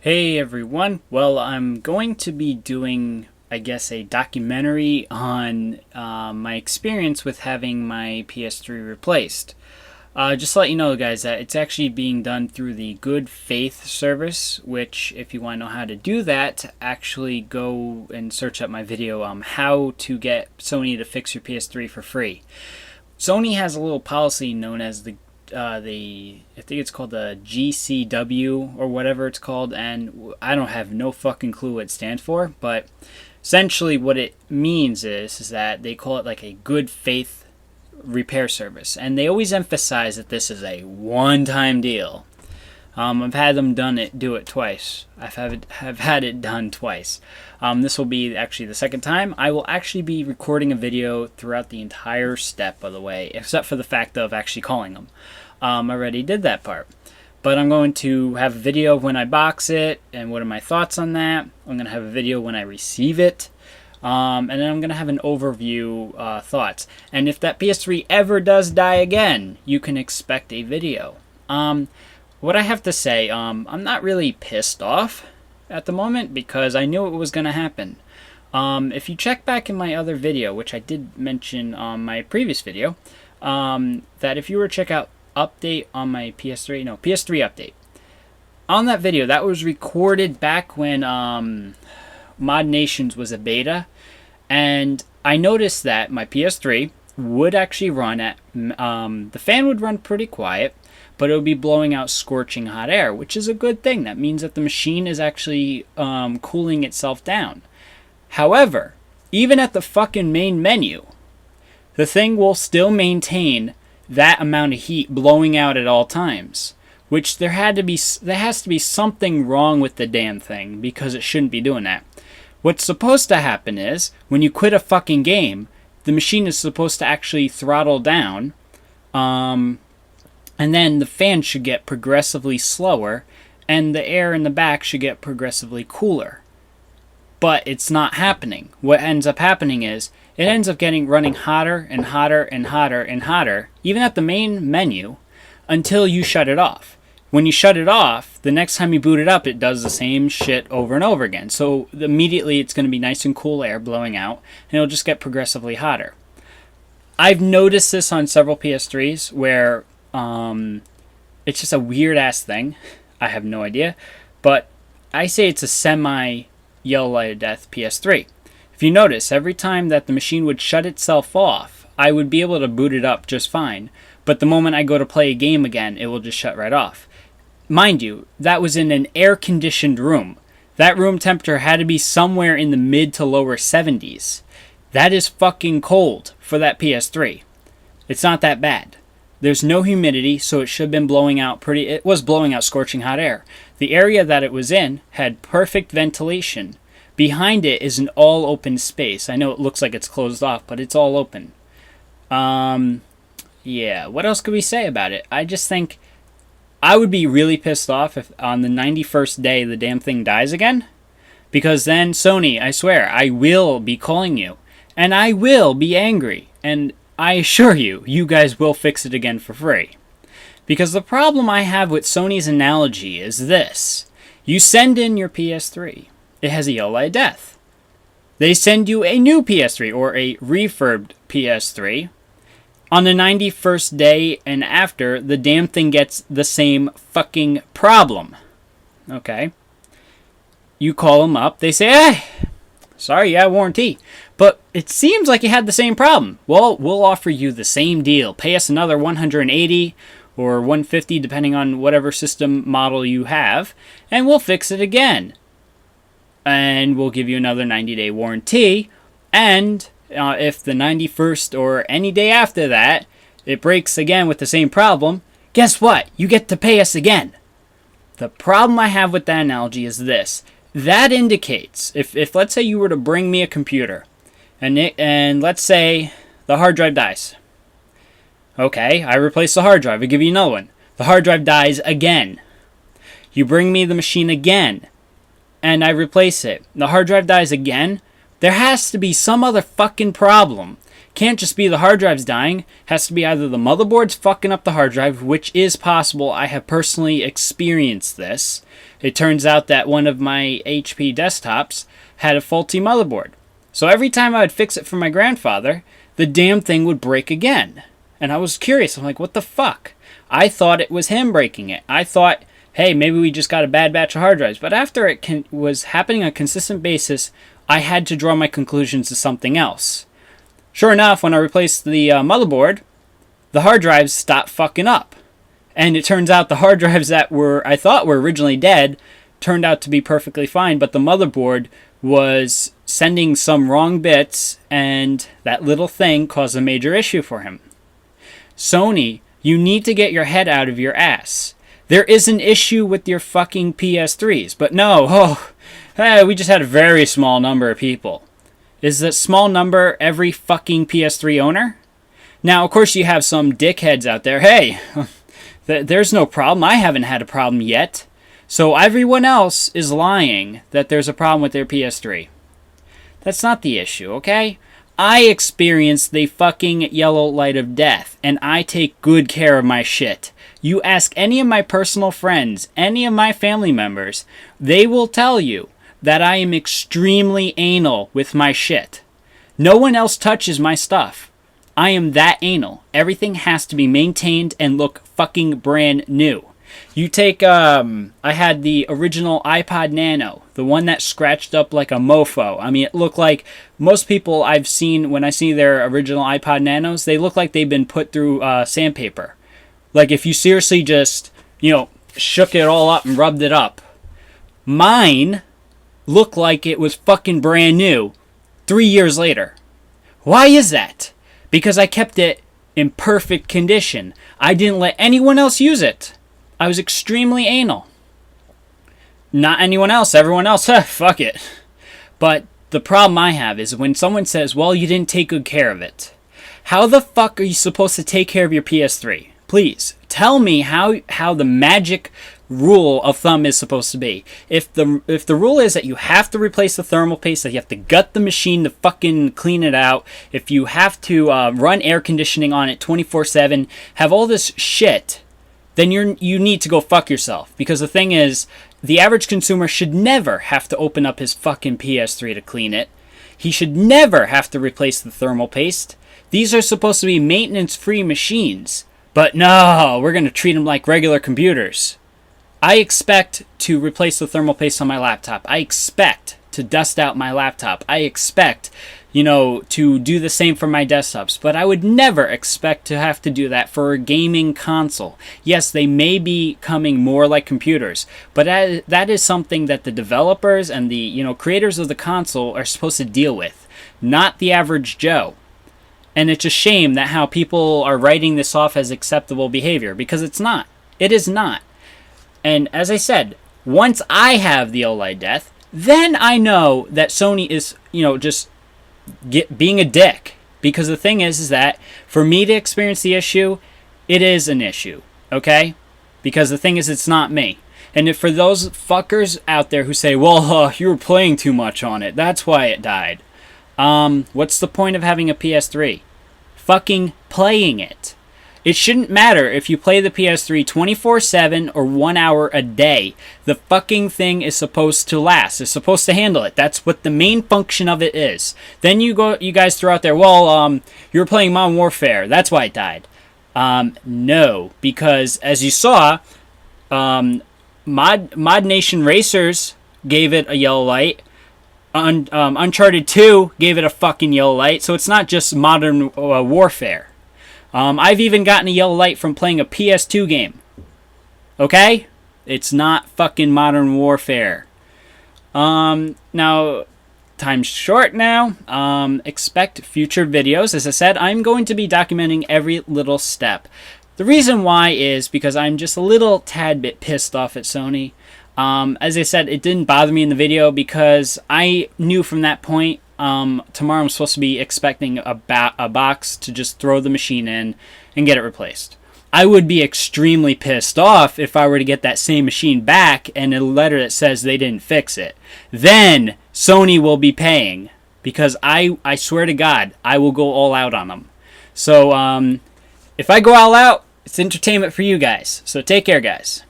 Hey everyone, well I'm going to be doing I guess a documentary on my experience with having my PS3 replaced. Just to let you know guys that it's actually being done through the Good Faith service, which if you want to know how to do that, actually go and search up my video how to get Sony to fix your PS3 for free. Sony has a little policy known as I think it's called the GCW or whatever it's called, and I don't have no fucking clue what it stands for, but essentially what it means is that they call it like a good faith repair service, and they always emphasize that this is a one-time deal. I've had them do it twice. Have had it done twice. This will be actually the second time. I will actually be recording a video throughout the entire step of the way, except for the fact of actually calling them. I already did that part. But I'm going to have a video when I box it, and what are my thoughts on that. I'm going to have a video when I receive it. And then I'm going to have an overview thoughts. And if that PS3 ever does die again, you can expect a video. What I have to say, I'm not really pissed off at the moment because I knew it was going to happen. If you check back in my other video, which I did mention on my previous video, that if you were to check out update on my PS3 update. On that video, that was recorded back when Mod Nations was a beta, and I noticed that my PS3 would actually run at, the fan would run pretty quiet, but it would be blowing out scorching hot air, which is a good thing. That means that the machine is actually cooling itself down. However, even at the fucking main menu, the thing will still maintain that amount of heat blowing out at all times. Which there has to be something wrong with the damn thing, because it shouldn't be doing that. What's supposed to happen is, when you quit a fucking game, the machine is supposed to actually throttle down, and then the fan should get progressively slower, and the air in the back should get progressively cooler. But it's not happening. What ends up happening is, it ends up running hotter and hotter and hotter and hotter, even at the main menu, until you shut it off. When you shut it off, the next time you boot it up, it does the same shit over and over again. So immediately it's going to be nice and cool air blowing out, and it'll just get progressively hotter. I've noticed this on several PS3s where it's just a weird ass thing. I have no idea, but I say it's a semi-YLOD death PS3. If you notice, every time that the machine would shut itself off, I would be able to boot it up just fine, but the moment I go to play a game again, it will just shut right off. Mind you, that was in an air-conditioned room. That room temperature had to be somewhere in the mid to lower 70s. That is fucking cold for that PS3. It's not that bad. There's no humidity, so it should have been blowing out it was blowing out scorching hot air. The area that it was in had perfect ventilation. Behind it is an all open space. I know it looks like it's closed off, but it's all open. Yeah, what else could we say about it? I just think I would be really pissed off if on the 91st day the damn thing dies again. Because then, Sony, I swear, I will be calling you. And I will be angry. And I assure you, you guys will fix it again for free. Because the problem I have with Sony's analogy is this. You send in your PS3. It has a YLOD death. They send you a new PS3 or a refurbed PS3. On the 91st day and after, the damn thing gets the same fucking problem. Okay? You call them up. They say, hey, sorry, yeah, warranty. But it seems like you had the same problem. Well, we'll offer you the same deal. Pay us another $180 or $150, depending on whatever system model you have, and we'll fix it again. And we'll give you another 90-day warranty, and if the 91st or any day after that, it breaks again with the same problem, guess what? You get to pay us again. The problem I have with that analogy is this. That indicates, if let's say you were to bring me a computer, and let's say the hard drive dies. Okay, I replace the hard drive, I give you another one. The hard drive dies again. You bring me the machine again, and I replace it. The hard drive dies again. There has to be some other fucking problem Can't just be the hard drives dying. Has to be either the motherboard's fucking up the hard drive, which is possible. I have personally experienced this. It turns out that one of my HP desktops had a faulty motherboard. So every time I would fix it for my grandfather, the damn thing would break again. And I was curious. I'm like, what the fuck? I thought it was him breaking it. I thought, hey, maybe we just got a bad batch of hard drives. But after it was happening on a consistent basis, I had to draw my conclusions to something else. Sure enough, when I replaced the motherboard, the hard drives stopped fucking up. And it turns out the hard drives that I thought were originally dead turned out to be perfectly fine, but the motherboard was sending some wrong bits, and that little thing caused a major issue for him. Sony, you need to get your head out of your ass. There is an issue with your fucking PS3s, but no, we just had a very small number of people. Is that small number every fucking PS3 owner? Now, of course, you have some dickheads out there. Hey, there's no problem. I haven't had a problem yet. So everyone else is lying that there's a problem with their PS3. That's not the issue, okay? I experienced the fucking yellow light of death, and I take good care of my shit. You ask any of my personal friends, any of my family members, they will tell you that I am extremely anal with my shit. No one else touches my stuff. I am that anal. Everything has to be maintained and look fucking brand new. You take, I had the original iPod Nano, the one that scratched up like a mofo. I mean, it looked like most people I've seen, when I see their original iPod Nanos, they look like they've been put through sandpaper. Like if you seriously just, shook it all up and rubbed it up. Mine looked like it was fucking brand new 3 years later. Why is that? Because I kept it in perfect condition. I didn't let anyone else use it. I was extremely anal. Not anyone else, everyone else, fuck it. But the problem I have is when someone says, well, you didn't take good care of it. How the fuck are you supposed to take care of your PS3? Please, tell me how the magic rule of thumb is supposed to be. If the rule is that you have to replace the thermal paste, that you have to gut the machine to fucking clean it out, if you have to run air conditioning on it 24/7, have all this shit, then you need to go fuck yourself. Because the thing is, the average consumer should never have to open up his fucking PS3 to clean it. He should never have to replace the thermal paste. These are supposed to be maintenance-free machines. But no, we're going to treat them like regular computers. I expect to replace the thermal paste on my laptop. I expect to dust out my laptop. I expect, to do the same for my desktops. But I would never expect to have to do that for a gaming console. Yes, they may be coming more like computers, but that is something that the developers and the creators of the console are supposed to deal with, not the average Joe. And it's a shame that how people are writing this off as acceptable behavior, because it's not. It is not. And as I said, once I have the OLED death, then I know that Sony is, just being a dick. Because the thing is that for me to experience the issue, it is an issue, okay? Because the thing is, it's not me. And if for those fuckers out there who say, well, you were playing too much on it, that's why it died. What's the point of having a PS3? Fucking playing it. It shouldn't matter if you play the PS3 24/7 or 1 hour a day. The fucking thing is supposed to last. It's supposed to handle it. That's what the main function of it is. Then you guys throw out there, well, you were playing Modern Warfare. That's why it died. No, because as you saw, Mod Nation Racers gave it a yellow light. Uncharted 2 gave it a fucking yellow light, so it's not just Modern Warfare. I've even gotten a yellow light from playing a PS2 game. Okay? It's not fucking Modern Warfare. Now, time's short now. Expect future videos. As I said, I'm going to be documenting every little step. The reason why is because I'm just a little tad bit pissed off at Sony. As I said, it didn't bother me in the video because I knew from that point, tomorrow I'm supposed to be expecting a box to just throw the machine in and get it replaced. I would be extremely pissed off if I were to get that same machine back and a letter that says they didn't fix it. Then Sony will be paying. because I swear to God, I will go all out on them. So if I go all out, it's entertainment for you guys. So take care, guys.